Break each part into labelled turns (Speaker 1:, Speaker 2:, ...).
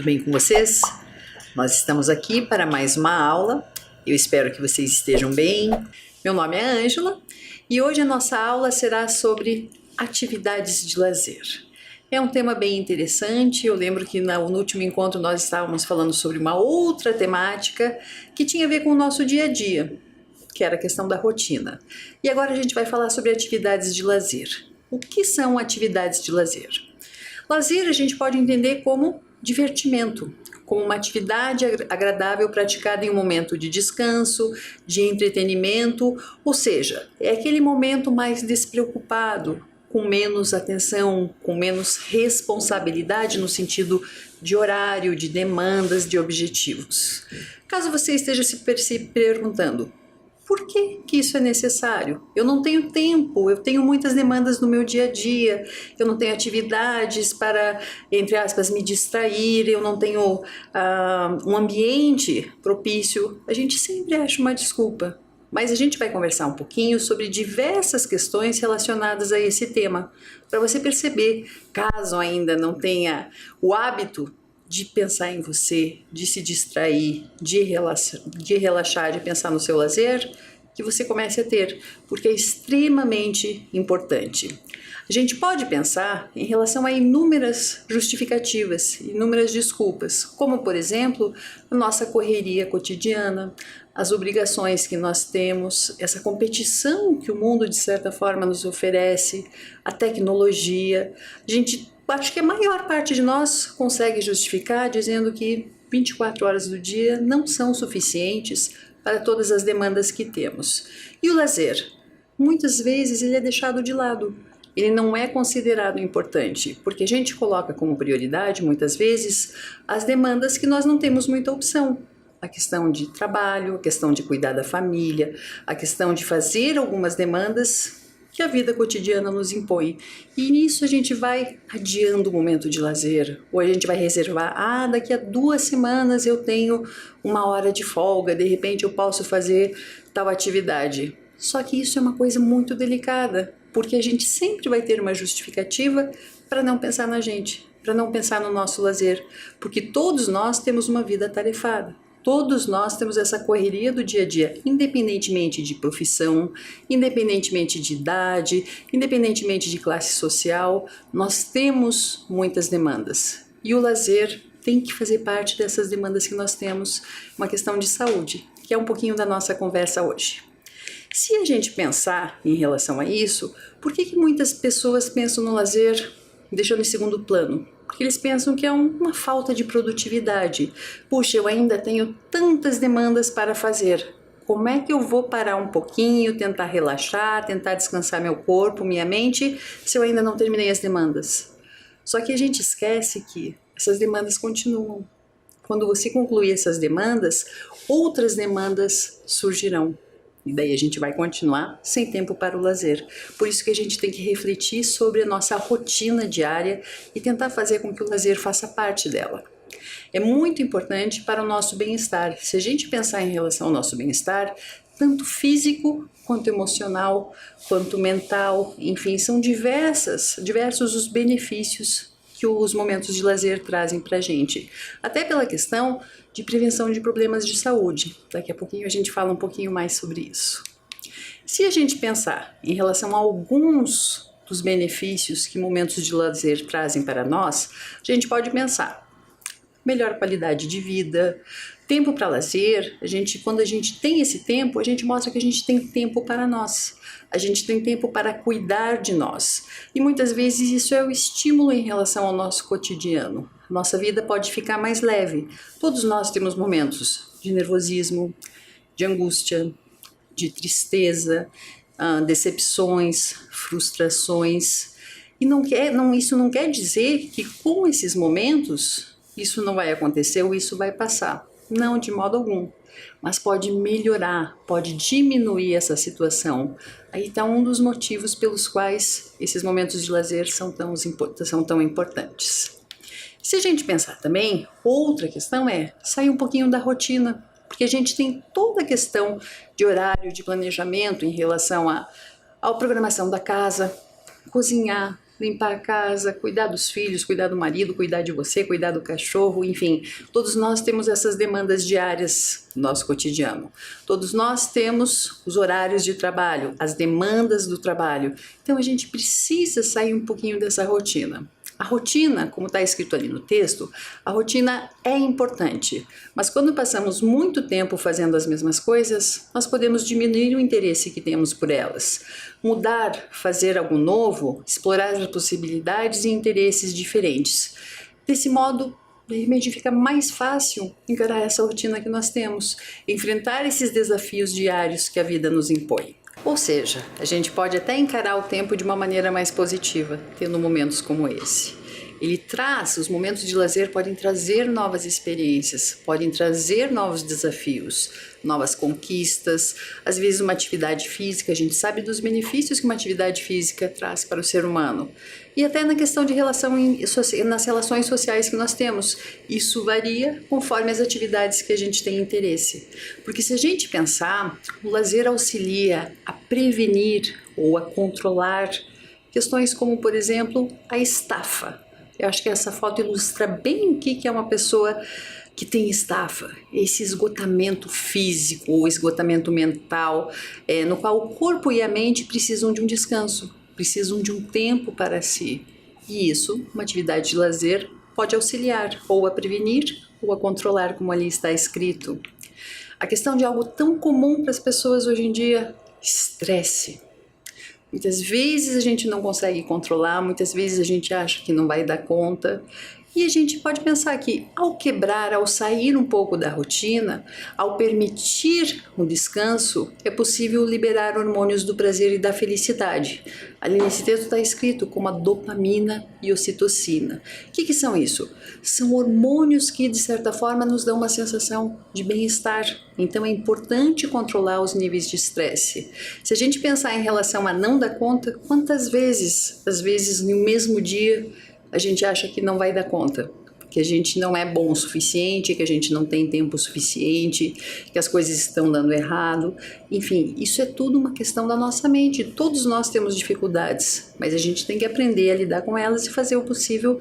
Speaker 1: tudo bem com vocês? Nós estamos aqui para mais uma aula. Eu espero que vocês estejam bem. Meu nome é Ângela e hoje a nossa aula será sobre atividades de lazer. É um tema bem interessante. Eu lembro que no último encontro nós estávamos falando sobre uma outra temática que tinha a ver com o nosso dia a dia, que era a questão da rotina. E agora a gente vai falar sobre atividades de lazer. O que são atividades de lazer? Lazer a gente pode entender como divertimento, como uma atividade agradável praticada em um momento de descanso, de entretenimento, ou seja, é aquele momento mais despreocupado, com menos atenção, com menos responsabilidade no sentido de horário, de demandas, de objetivos. Caso você esteja se perguntando, por que isso é necessário? Eu não tenho tempo, eu tenho muitas demandas no meu dia a dia, eu não tenho atividades para, entre aspas, me distrair, eu não tenho um ambiente propício. A gente sempre acha uma desculpa, mas a gente vai conversar um pouquinho sobre diversas questões relacionadas a esse tema, para você perceber, caso ainda não tenha o hábito de pensar em você, de se distrair, de relaxar, de pensar no seu lazer, que você comece a ter, porque é extremamente importante. A gente pode pensar em relação a inúmeras justificativas, inúmeras desculpas, como, por exemplo, a nossa correria cotidiana, as obrigações que nós temos, essa competição que o mundo, de certa forma, nos oferece, a tecnologia. Acho que a maior parte de nós consegue justificar dizendo que 24 horas do dia não são suficientes para todas as demandas que temos. E o lazer? Muitas vezes ele é deixado de lado. Ele não é considerado importante, porque a gente coloca como prioridade, muitas vezes, as demandas que nós não temos muita opção. A questão de trabalho, a questão de cuidar da família, a questão de fazer algumas demandas que a vida cotidiana nos impõe. E nisso a gente vai adiando o momento de lazer, ou a gente vai reservar, daqui a 2 semanas eu tenho 1 hora de folga, de repente eu posso fazer tal atividade. Só que isso é uma coisa muito delicada, porque a gente sempre vai ter uma justificativa para não pensar na gente, para não pensar no nosso lazer, porque todos nós temos uma vida atarefada. Todos nós temos essa correria do dia a dia, independentemente de profissão, independentemente de idade, independentemente de classe social, nós temos muitas demandas. E o lazer tem que fazer parte dessas demandas que nós temos, uma questão de saúde, que é um pouquinho da nossa conversa hoje. Se a gente pensar em relação a isso, por que muitas pessoas pensam no lazer deixando em segundo plano? Porque eles pensam que é uma falta de produtividade. Puxa, eu ainda tenho tantas demandas para fazer. Como é que eu vou parar um pouquinho, tentar relaxar, tentar descansar meu corpo, minha mente, se eu ainda não terminei as demandas? Só que a gente esquece que essas demandas continuam. Quando você concluir essas demandas, outras demandas surgirão. E daí a gente vai continuar sem tempo para o lazer. Por isso que a gente tem que refletir sobre a nossa rotina diária e tentar fazer com que o lazer faça parte dela. É muito importante para o nosso bem-estar. Se a gente pensar em relação ao nosso bem-estar, tanto físico quanto emocional, quanto mental, enfim, são diversos os benefícios que os momentos de lazer trazem para a gente. Até pela questão de prevenção de problemas de saúde. Daqui a pouquinho a gente fala um pouquinho mais sobre isso. Se a gente pensar em relação a alguns dos benefícios que momentos de lazer trazem para nós, a gente pode pensar melhor qualidade de vida, tempo para lazer. Quando a gente tem esse tempo, a gente mostra que a gente tem tempo para nós. A gente tem tempo para cuidar de nós. E muitas vezes isso é o estímulo em relação ao nosso cotidiano. Nossa vida pode ficar mais leve. Todos nós temos momentos de nervosismo, de angústia, de tristeza, decepções, frustrações. E isso não quer dizer que com esses momentos isso não vai acontecer ou isso vai passar. Não, de modo algum. Mas pode melhorar, pode diminuir essa situação. Aí está um dos motivos pelos quais esses momentos de lazer são tão importantes. Se a gente pensar também, outra questão é sair um pouquinho da rotina, porque a gente tem toda a questão de horário, de planejamento em relação à programação da casa, cozinhar, limpar a casa, cuidar dos filhos, cuidar do marido, cuidar de você, cuidar do cachorro, enfim. Todos nós temos essas demandas diárias no nosso cotidiano. Todos nós temos os horários de trabalho, as demandas do trabalho. Então a gente precisa sair um pouquinho dessa rotina. A rotina, como está escrito ali no texto, a rotina é importante, mas quando passamos muito tempo fazendo as mesmas coisas, nós podemos diminuir o interesse que temos por elas. Mudar, fazer algo novo, explorar as possibilidades e interesses diferentes. Desse modo, de repente fica mais fácil encarar essa rotina que nós temos, enfrentar esses desafios diários que a vida nos impõe. Ou seja, a gente pode até encarar o tempo de uma maneira mais positiva, tendo momentos como esse. Os momentos de lazer podem trazer novas experiências, podem trazer novos desafios, novas conquistas, às vezes uma atividade física, a gente sabe dos benefícios que uma atividade física traz para o ser humano. E até na questão de nas relações sociais que nós temos, isso varia conforme as atividades que a gente tem interesse. Porque se a gente pensar, o lazer auxilia a prevenir ou a controlar questões como, por exemplo, a estafa. Eu acho que essa foto ilustra bem o que é uma pessoa que tem estafa, esse esgotamento físico ou esgotamento mental, no qual o corpo e a mente precisam de um descanso, precisam de um tempo para si. E isso, uma atividade de lazer, pode auxiliar ou a prevenir ou a controlar, como ali está escrito. A questão de algo tão comum para as pessoas hoje em dia, estresse. Muitas vezes a gente não consegue controlar, muitas vezes a gente acha que não vai dar conta. E a gente pode pensar que ao quebrar, ao sair um pouco da rotina, ao permitir um descanso, é possível liberar hormônios do prazer e da felicidade. Ali nesse texto está escrito como a dopamina e ocitocina. O que são isso? São hormônios que, de certa forma, nos dão uma sensação de bem-estar. Então é importante controlar os níveis de estresse. Se a gente pensar em relação a não dar conta, quantas vezes, às vezes no mesmo dia, a gente acha que não vai dar conta, que a gente não é bom o suficiente, que a gente não tem tempo suficiente, que as coisas estão dando errado. Enfim, isso é tudo uma questão da nossa mente. Todos nós temos dificuldades, mas a gente tem que aprender a lidar com elas e fazer o possível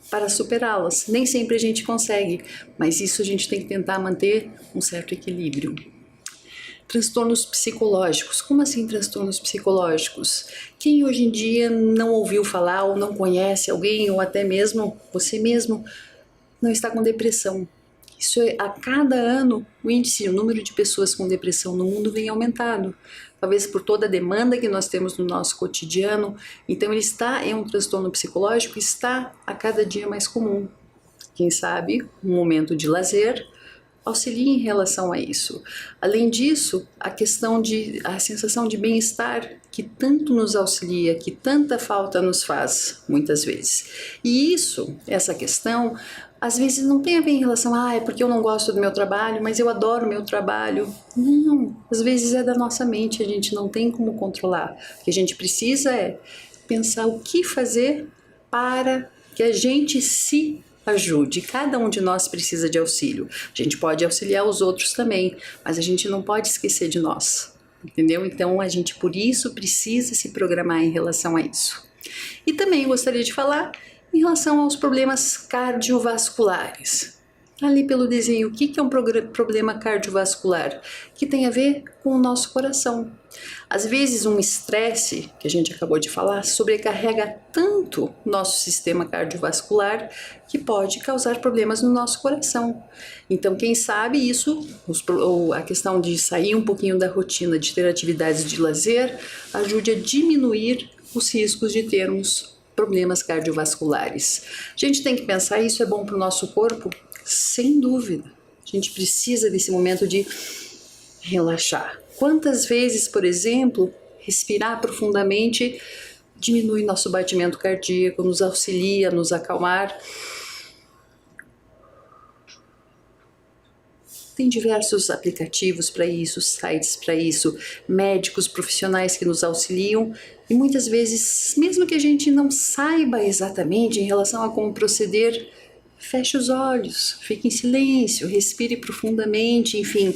Speaker 1: para superá-las. Nem sempre a gente consegue, mas isso a gente tem que tentar manter um certo equilíbrio. Transtornos psicológicos. Como assim transtornos psicológicos? Quem hoje em dia não ouviu falar ou não conhece alguém ou até mesmo você mesmo não está com depressão? Isso a cada ano o número de pessoas com depressão no mundo vem aumentando. Talvez por toda a demanda que nós temos no nosso cotidiano. Então ele está em um transtorno psicológico, está a cada dia mais comum. Quem sabe um momento de lazer auxilia em relação a isso. Além disso, a sensação de bem-estar que tanto nos auxilia, que tanta falta nos faz, muitas vezes. E essa questão, às vezes não tem a ver em relação é porque eu não gosto do meu trabalho, mas eu adoro o meu trabalho. Não, às vezes é da nossa mente, a gente não tem como controlar. O que a gente precisa é pensar o que fazer para que a gente se ajude. Cada um de nós precisa de auxílio. A gente pode auxiliar os outros também, mas a gente não pode esquecer de nós, entendeu? Então a gente por isso precisa se programar em relação a isso. E também gostaria de falar em relação aos problemas cardiovasculares. Ali pelo desenho, o que é um problema cardiovascular? Que tem a ver com o nosso coração. Às vezes um estresse, que a gente acabou de falar, sobrecarrega tanto o nosso sistema cardiovascular que pode causar problemas no nosso coração. Então quem sabe isso, a questão de sair um pouquinho da rotina, de ter atividades de lazer, ajude a diminuir os riscos de termos problemas cardiovasculares. A gente tem que pensar, isso é bom para o nosso corpo? Sem dúvida, a gente precisa desse momento de relaxar. Quantas vezes, por exemplo, respirar profundamente diminui nosso batimento cardíaco, nos auxilia a nos acalmar. Tem diversos aplicativos para isso, sites para isso, médicos profissionais que nos auxiliam e muitas vezes, mesmo que a gente não saiba exatamente em relação a como proceder, feche os olhos, fique em silêncio, respire profundamente, enfim,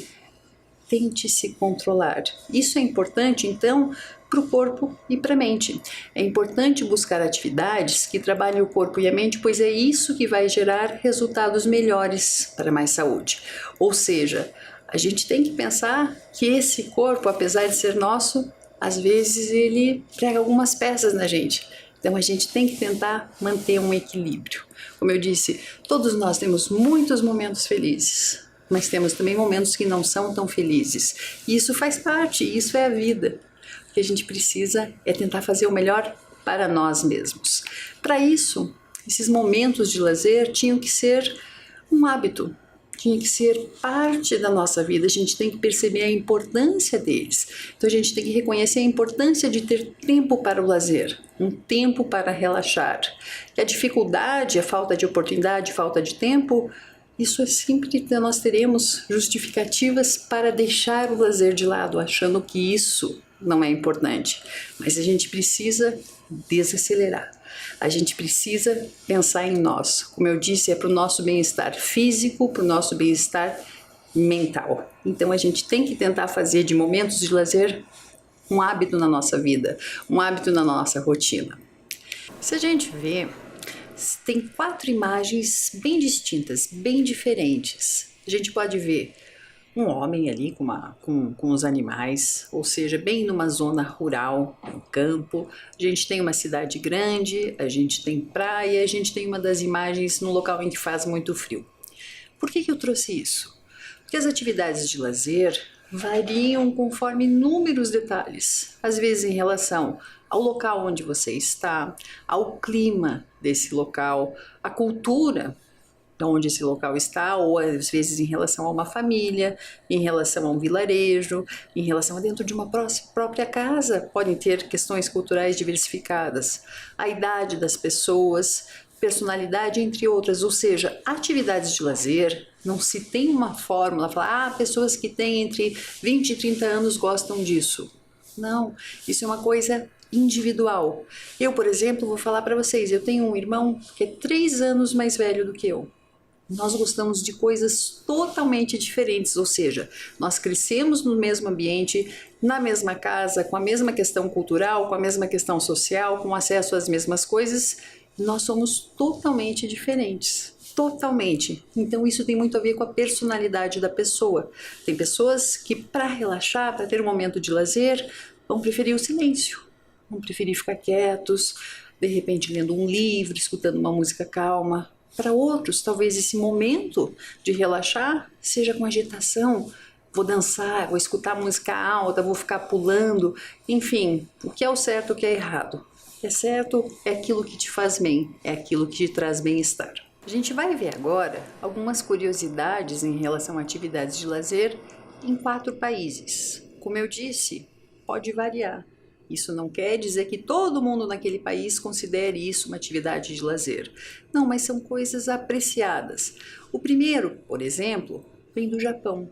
Speaker 1: tente se controlar. Isso é importante, então, para o corpo e para a mente. É importante buscar atividades que trabalhem o corpo e a mente, pois é isso que vai gerar resultados melhores para mais saúde. Ou seja, a gente tem que pensar que esse corpo, apesar de ser nosso, às vezes ele prega algumas peças na gente. Então a gente tem que tentar manter um equilíbrio. Como eu disse, todos nós temos muitos momentos felizes, mas temos também momentos que não são tão felizes. E isso faz parte, isso é a vida. O que a gente precisa é tentar fazer o melhor para nós mesmos. Para isso, esses momentos de lazer tinham que ser um hábito, tinha que ser parte da nossa vida. A gente tem que perceber a importância deles. Então a gente tem que reconhecer a importância de ter tempo para o lazer, um tempo para relaxar. E a dificuldade, a falta de oportunidade, falta de tempo, isso é sempre que nós teremos justificativas para deixar o lazer de lado, achando que isso não é importante. Mas a gente precisa desacelerar. A gente precisa pensar em nós. Como eu disse, é para o nosso bem-estar físico, para o nosso bem-estar mental. Então a gente tem que tentar fazer de momentos de lazer um hábito na nossa vida, um hábito na nossa rotina. Se a gente vê, tem 4 imagens bem distintas, bem diferentes. A gente pode ver um homem ali com os animais, ou seja, bem numa zona rural, no campo. A gente tem uma cidade grande, a gente tem praia, a gente tem uma das imagens no local em que faz muito frio. Por que eu trouxe isso? Porque as atividades de lazer variam conforme inúmeros detalhes, às vezes em relação ao local onde você está, ao clima desse local, à cultura onde esse local está, ou às vezes em relação a uma família, em relação a um vilarejo, em relação a dentro de uma própria casa, podem ter questões culturais diversificadas, a idade das pessoas, personalidade, entre outras. Ou seja, atividades de lazer, não se tem uma fórmula, falar, pessoas que têm entre 20 e 30 anos gostam disso. Não, isso é uma coisa individual. Eu, por exemplo, vou falar para vocês, eu tenho um irmão que é 3 anos mais velho do que eu. Nós gostamos de coisas totalmente diferentes, ou seja, nós crescemos no mesmo ambiente, na mesma casa, com a mesma questão cultural, com a mesma questão social, com acesso às mesmas coisas, nós somos totalmente diferentes. Totalmente. Então isso tem muito a ver com a personalidade da pessoa. Tem pessoas que, para relaxar, para ter um momento de lazer, vão preferir o silêncio, vão preferir ficar quietos, de repente lendo um livro, escutando uma música calma. Para outros, talvez esse momento de relaxar seja com agitação. Vou dançar, vou escutar música alta, vou ficar pulando. Enfim, o que é o certo, o que é errado. O que é certo é aquilo que te faz bem, é aquilo que te traz bem-estar. A gente vai ver agora algumas curiosidades em relação a atividades de lazer em 4 países. Como eu disse, pode variar. Isso não quer dizer que todo mundo naquele país considere isso uma atividade de lazer. Não, mas são coisas apreciadas. O primeiro, por exemplo, vem do Japão,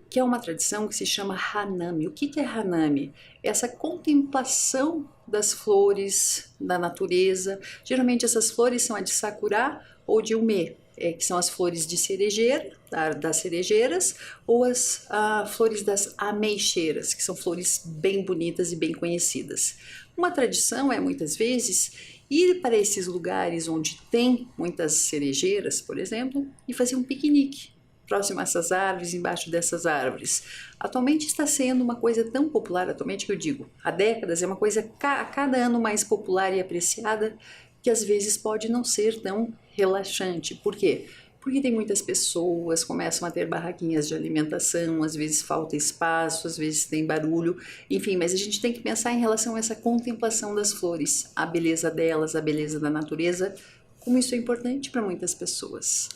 Speaker 1: que é uma tradição que se chama Hanami. O que é Hanami? Essa contemplação das flores, da natureza. Geralmente essas flores são a de Sakura ou de Ume, que são as flores de cerejeira, das cerejeiras, ou as flores das ameixeiras, que são flores bem bonitas e bem conhecidas. Uma tradição é, muitas vezes, ir para esses lugares onde tem muitas cerejeiras, por exemplo, e fazer um piquenique próximo a essas árvores, embaixo dessas árvores. Atualmente está sendo uma coisa tão popular, atualmente que eu digo, há décadas, é uma coisa a cada ano mais popular e apreciada, que às vezes pode não ser tão relaxante. Por quê? Porque tem muitas pessoas, começam a ter barraquinhas de alimentação, às vezes falta espaço, às vezes tem barulho, enfim, mas a gente tem que pensar em relação a essa contemplação das flores, a beleza delas, a beleza da natureza, como isso é importante para muitas pessoas.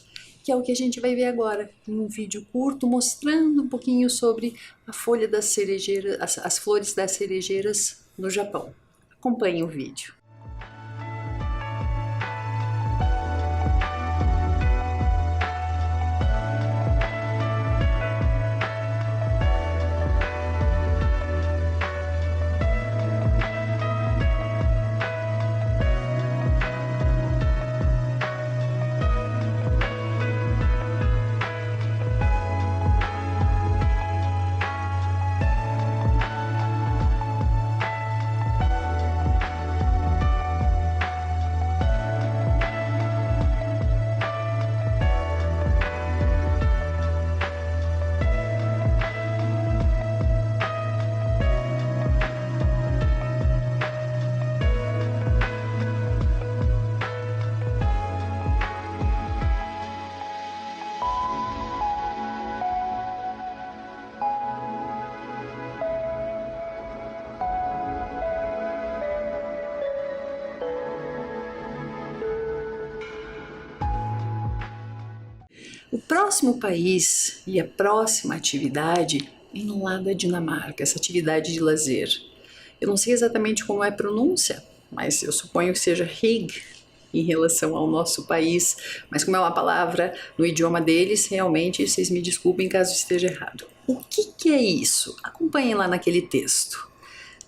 Speaker 1: Que é o que a gente vai ver agora, em um vídeo curto, mostrando um pouquinho sobre a folha das cerejeiras, as flores das cerejeiras no Japão. Acompanhe o vídeo. O próximo país e a próxima atividade vem lá da Dinamarca, essa atividade de lazer. Eu não sei exatamente como é a pronúncia, mas eu suponho que seja Hygge em relação ao nosso país, mas como é uma palavra no idioma deles, realmente vocês me desculpem caso esteja errado. O que é isso? Acompanhem lá naquele texto.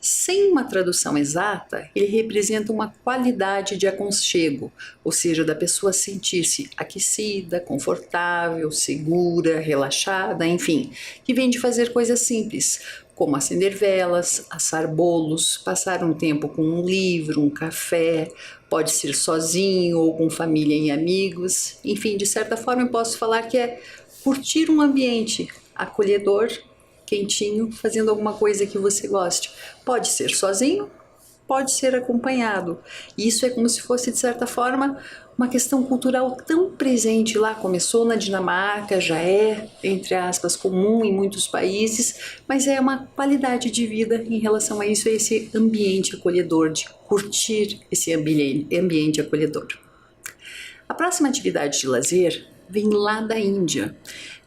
Speaker 1: Sem uma tradução exata, ele representa uma qualidade de aconchego, ou seja, da pessoa sentir-se aquecida, confortável, segura, relaxada, enfim, que vem de fazer coisas simples, como acender velas, assar bolos, passar um tempo com um livro, um café, pode ser sozinho ou com família e amigos, enfim, de certa forma eu posso falar que é curtir um ambiente acolhedor, quentinho, fazendo alguma coisa que você goste. Pode ser sozinho, pode ser acompanhado. Isso é como se fosse, de certa forma, uma questão cultural tão presente lá. Começou na Dinamarca, já é, entre aspas, comum em muitos países, mas é uma qualidade de vida em relação a isso, a esse ambiente acolhedor, de curtir esse ambiente acolhedor. A próxima atividade de lazer vem lá da Índia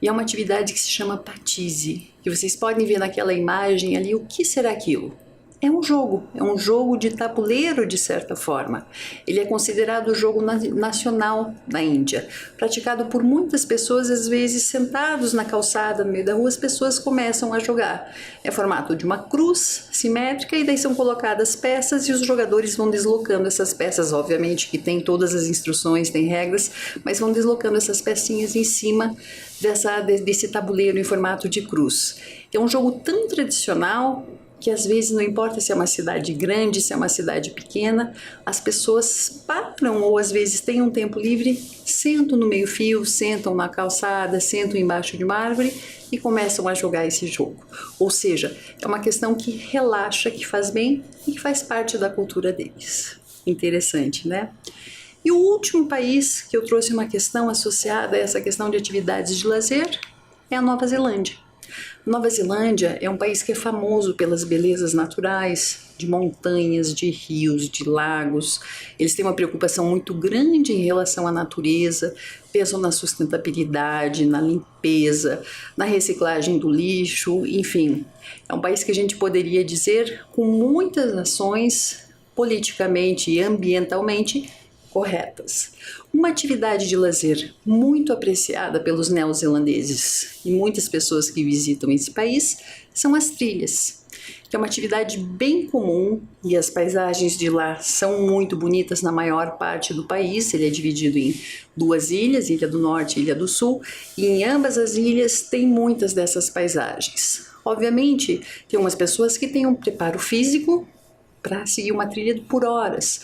Speaker 1: e é uma atividade que se chama patise, que vocês podem ver naquela imagem ali. O que será aquilo? É um jogo de tabuleiro de certa forma. Ele é considerado o jogo nacional na Índia, praticado por muitas pessoas, às vezes sentados na calçada, no meio da rua, as pessoas começam a jogar. É formato de uma cruz simétrica e daí são colocadas peças e os jogadores vão deslocando essas peças, obviamente que tem todas as instruções, tem regras, mas vão deslocando essas pecinhas em cima desse tabuleiro em formato de cruz. É um jogo tão tradicional que às vezes não importa se é uma cidade grande, se é uma cidade pequena, as pessoas param ou às vezes têm um tempo livre, sentam no meio-fio, sentam na calçada, sentam embaixo de uma árvore e começam a jogar esse jogo. Ou seja, é uma questão que relaxa, que faz bem e que faz parte da cultura deles. Interessante, né? E o último país que eu trouxe uma questão associada a essa questão de atividades de lazer é a Nova Zelândia. Nova Zelândia é um país que é famoso pelas belezas naturais, de montanhas, de rios, de lagos. Eles têm uma preocupação muito grande em relação à natureza, pensam na sustentabilidade, na limpeza, na reciclagem do lixo, enfim. É um país que a gente poderia dizer com muitas ações politicamente e ambientalmente corretas. Uma atividade de lazer muito apreciada pelos neozelandeses e muitas pessoas que visitam esse país são as trilhas, que é uma atividade bem comum e as paisagens de lá são muito bonitas na maior parte do país. Ele é dividido em duas ilhas, Ilha do Norte e Ilha do Sul, e em ambas as ilhas tem muitas dessas paisagens. Obviamente, tem umas pessoas que têm um preparo físico para seguir uma trilha por horas,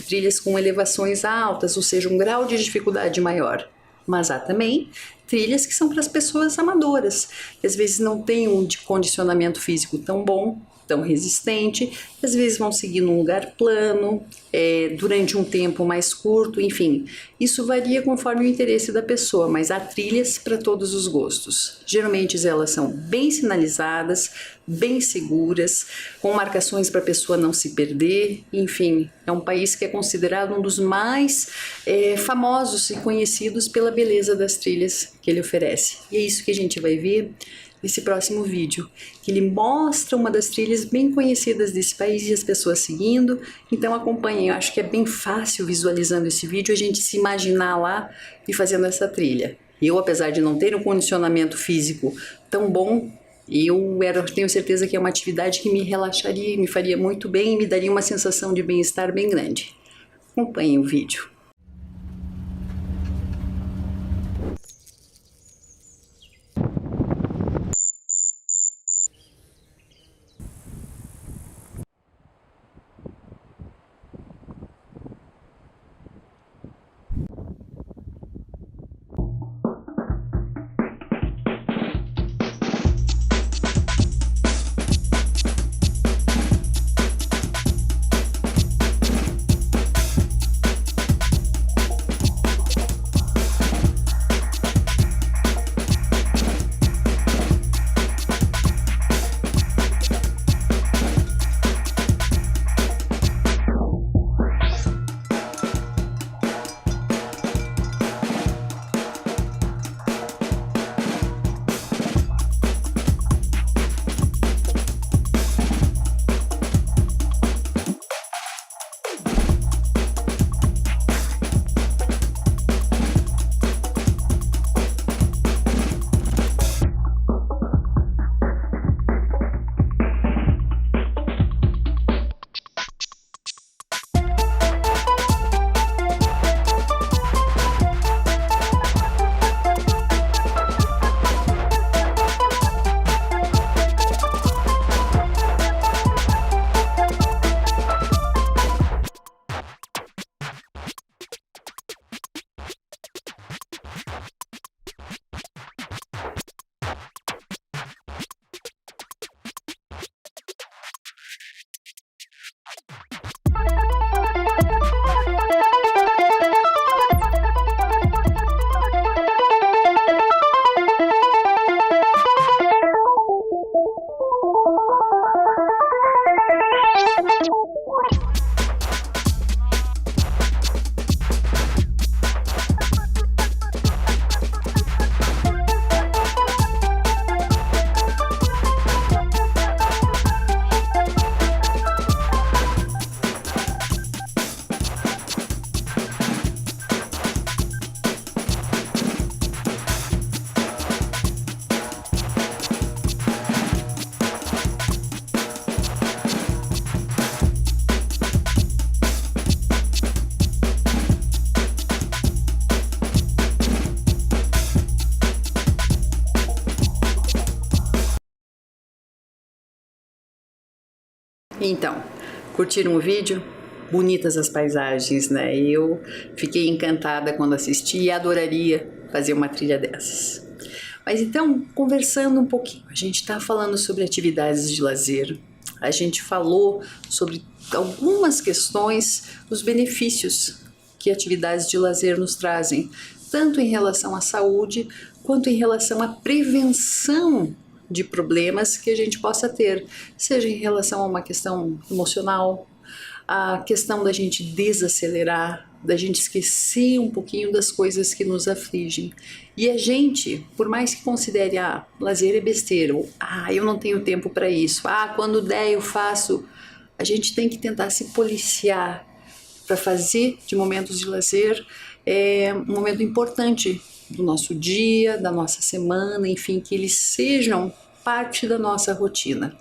Speaker 1: trilhas com elevações altas, ou seja, um grau de dificuldade maior. Mas há também trilhas que são para as pessoas amadoras, que às vezes não têm um condicionamento físico tão bom, tão resistente, às vezes vão seguir num lugar plano, durante um tempo mais curto, enfim. Isso varia conforme o interesse da pessoa, mas há trilhas para todos os gostos. Geralmente elas são bem sinalizadas, bem seguras, com marcações para a pessoa não se perder, enfim. É um país que é considerado um dos mais famosos e conhecidos pela beleza das trilhas que ele oferece. E é isso que a gente vai ver nesse próximo vídeo, que ele mostra uma das trilhas bem conhecidas desse país e as pessoas seguindo. Então acompanhem, eu acho que é bem fácil visualizando esse vídeo a gente se imaginar lá e fazendo essa trilha. Eu, apesar de não ter um condicionamento físico tão bom, eu tenho certeza que é uma atividade que me relaxaria, me faria muito bem e me daria uma sensação de bem-estar bem grande. Acompanhem o vídeo. Então, curtiram o vídeo? Bonitas as paisagens, né? Eu fiquei encantada quando assisti e adoraria fazer uma trilha dessas. Mas então, conversando um pouquinho, a gente está falando sobre atividades de lazer, a gente falou sobre algumas questões dos benefícios que atividades de lazer nos trazem, tanto em relação à saúde, quanto em relação à prevenção de problemas que a gente possa ter, seja em relação a uma questão emocional, a questão da gente desacelerar, da gente esquecer um pouquinho das coisas que nos afligem. E a gente, por mais que considere, lazer é besteira, ou, eu não tenho tempo para isso, quando der eu faço, a gente tem que tentar se policiar para fazer de momentos de lazer um momento importante do nosso dia, da nossa semana, enfim, que eles sejam parte da nossa rotina.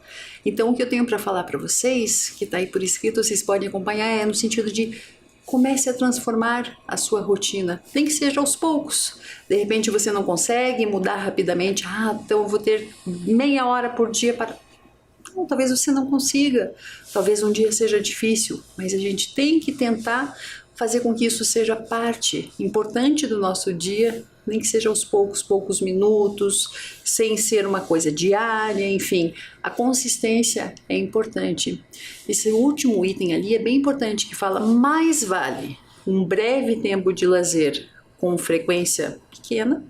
Speaker 1: Então, o que eu tenho para falar para vocês, que está aí por escrito, vocês podem acompanhar, é no sentido de comece a transformar a sua rotina, nem que seja aos poucos. De repente você não consegue mudar rapidamente, então eu vou ter meia hora por dia para... Não, talvez você não consiga, talvez um dia seja difícil, mas a gente tem que tentar fazer com que isso seja parte importante do nosso dia, nem que seja aos poucos minutos, sem ser uma coisa diária, enfim, a consistência é importante. Esse último item ali é bem importante, que fala: mais vale um breve tempo de lazer com frequência pequena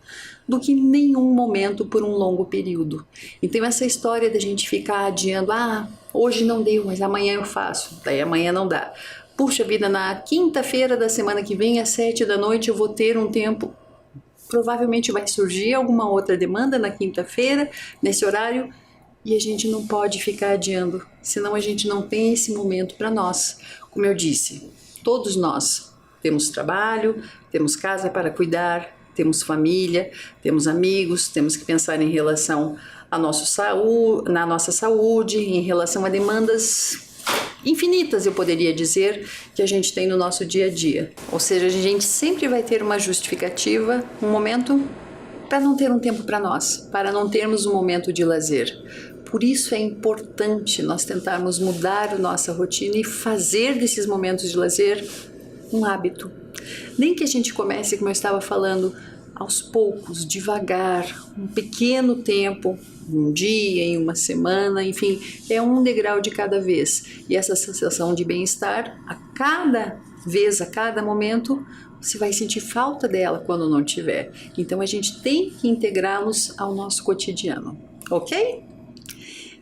Speaker 1: do que nenhum momento por um longo período. Então essa história da gente ficar adiando, hoje não deu, mas amanhã eu faço, daí amanhã não dá. Puxa vida, na quinta-feira da semana que vem, às 7 da noite, eu vou ter um tempo. Provavelmente vai surgir alguma outra demanda na quinta-feira, nesse horário, e a gente não pode ficar adiando, senão a gente não tem esse momento para nós. Como eu disse, todos nós temos trabalho, temos casa para cuidar, temos família, temos amigos, temos que pensar em relação à na nossa saúde, em relação a demandas infinitas, eu poderia dizer, que a gente tem no nosso dia a dia. Ou seja, a gente sempre vai ter uma justificativa, um momento para não ter um tempo para nós, para não termos um momento de lazer. Por isso é importante nós tentarmos mudar a nossa rotina e fazer desses momentos de lazer um hábito. Nem que a gente comece, como eu estava falando, aos poucos, devagar, um pequeno tempo, um dia, em uma semana, enfim, é um degrau de cada vez. E essa sensação de bem-estar, a cada vez, a cada momento, você vai sentir falta dela quando não tiver. Então a gente tem que integrá-los ao nosso cotidiano, ok?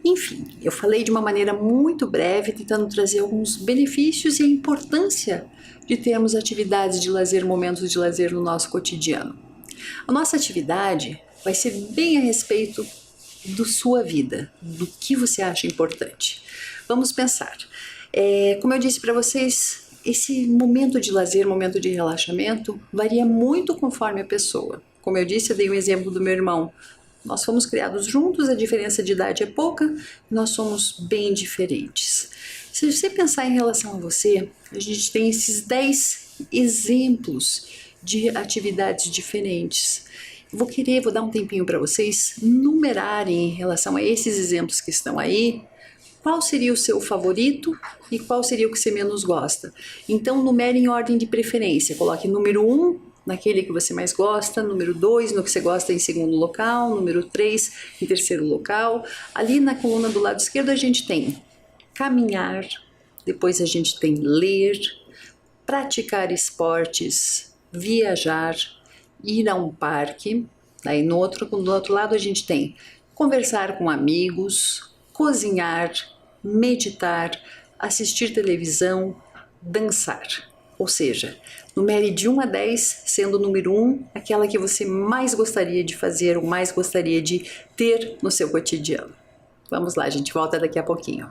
Speaker 1: Enfim, eu falei de uma maneira muito breve, tentando trazer alguns benefícios e a importância de termos atividades de lazer, momentos de lazer no nosso cotidiano. A nossa atividade vai ser bem a respeito da sua vida, do que você acha importante. Vamos pensar. Como eu disse para vocês, esse momento de lazer, momento de relaxamento, varia muito conforme a pessoa. Como eu disse, eu dei um exemplo do meu irmão. Nós fomos criados juntos, a diferença de idade é pouca, nós somos bem diferentes. Se você pensar em relação a você, a gente tem esses 10 exemplos de atividades diferentes. Vou dar um tempinho para vocês numerarem em relação a esses exemplos que estão aí, qual seria o seu favorito e qual seria o que você menos gosta. Então, numere em ordem de preferência. Coloque número 1 naquele que você mais gosta, número 2 no que você gosta em segundo local, número 3 em terceiro local. Ali na coluna do lado esquerdo a gente tem caminhar, depois a gente tem ler, praticar esportes, viajar, ir a um parque. Daí do outro lado a gente tem conversar com amigos, cozinhar, meditar, assistir televisão, dançar. Ou seja, numere de 1 a 10, sendo o número 1 aquela que você mais gostaria de fazer ou mais gostaria de ter no seu cotidiano. Vamos lá, a gente volta daqui a pouquinho.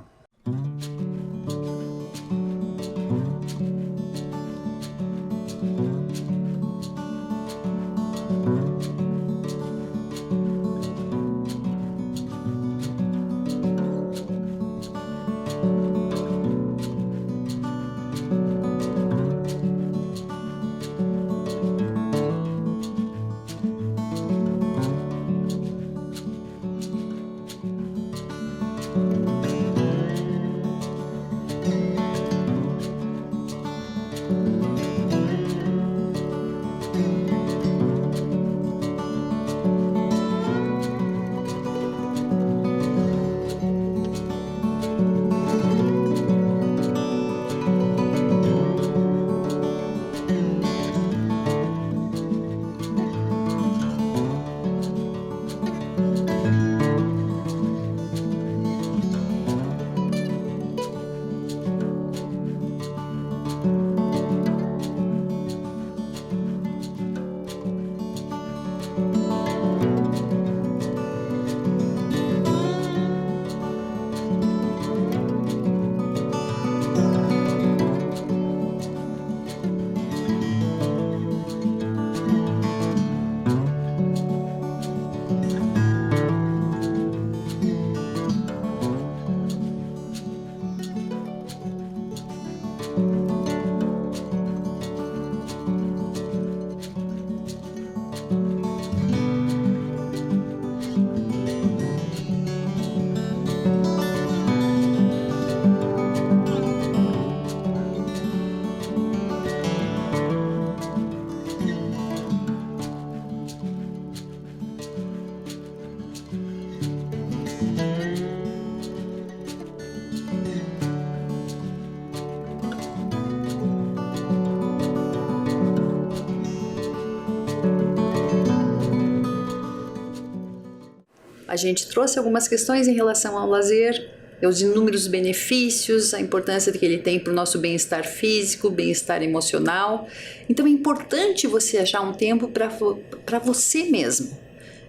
Speaker 1: a gente trouxe algumas questões em relação ao lazer, os inúmeros benefícios, a importância que ele tem para o nosso bem-estar físico, bem-estar emocional. Então é importante você achar um tempo para você mesmo.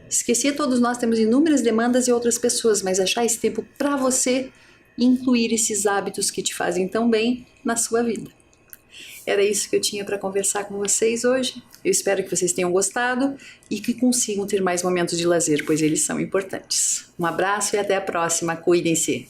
Speaker 1: Esquecer, todos nós temos inúmeras demandas e outras pessoas, mas achar esse tempo para você e incluir esses hábitos que te fazem tão bem na sua vida. Era isso que eu tinha para conversar com vocês hoje. Eu espero que vocês tenham gostado e que consigam ter mais momentos de lazer, pois eles são importantes. Um abraço e até a próxima. Cuidem-se!